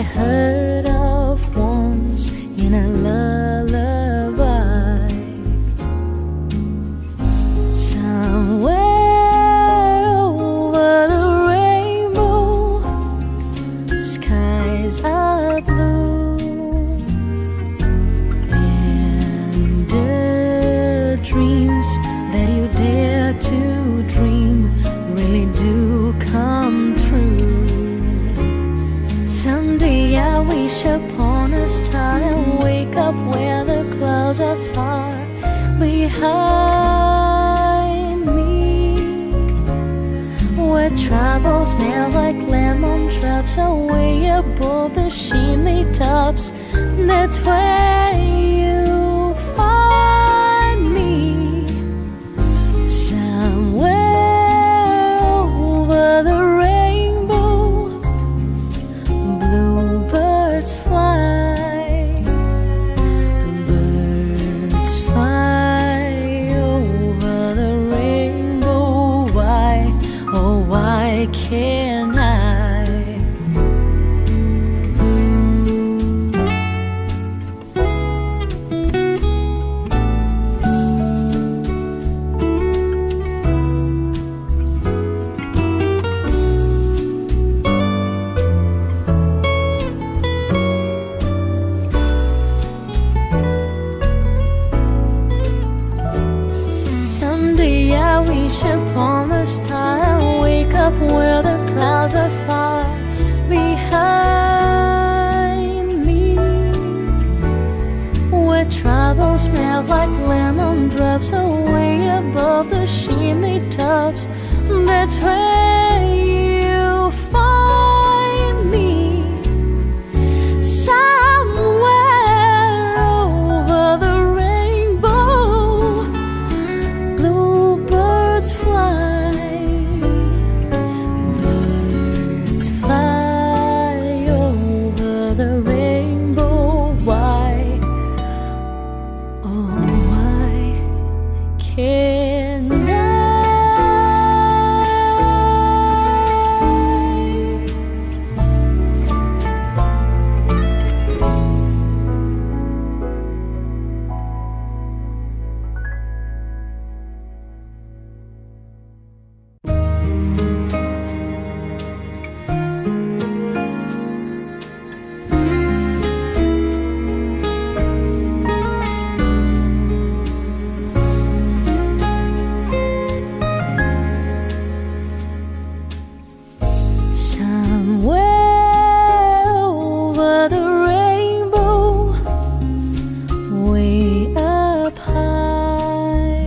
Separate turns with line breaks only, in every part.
heard of once in a lullaby. Somewhere over the rainbow, skies are blue, and the dreams that you dare to dream really do come true. Someday I wish upon a star and wake up where the clouds are far behind me, where troubles melt like lemon drops away above the chimney tops. That's where you find me. Somewhere over the rainbow, bluebirds fly, birds fly over the rainbow. Why, oh why can't I? Someday I wish upon a star and wake up where the clouds are far behind me, where troubles melt like lemon drops away above the chimney tops. That's where you find me. Somewhere over the rainbow, bluebirds fly, birds fly over the rainbow. Why, oh why can't I? Somewhere over the rainbow, way up high,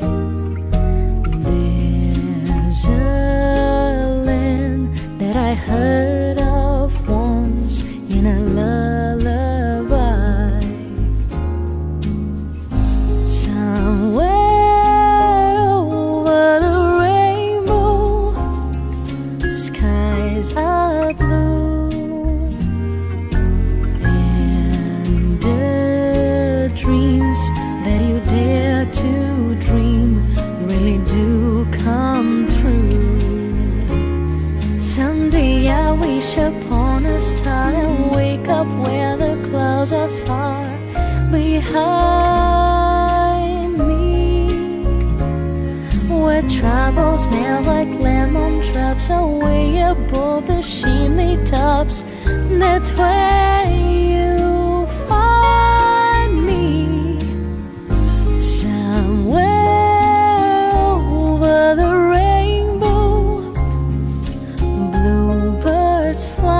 there's a land that I heard of once in a lullaby. Somewhere over the rainbow, skies are blue, and the dreams that you dare to dream really do come true. Someday I wish upon a star and wake up where the clouds are far behind me, where troubles melt like lemon drops away above the chimney tops. That's where you find me. Somewhere over the rainbow, bluebirds fly,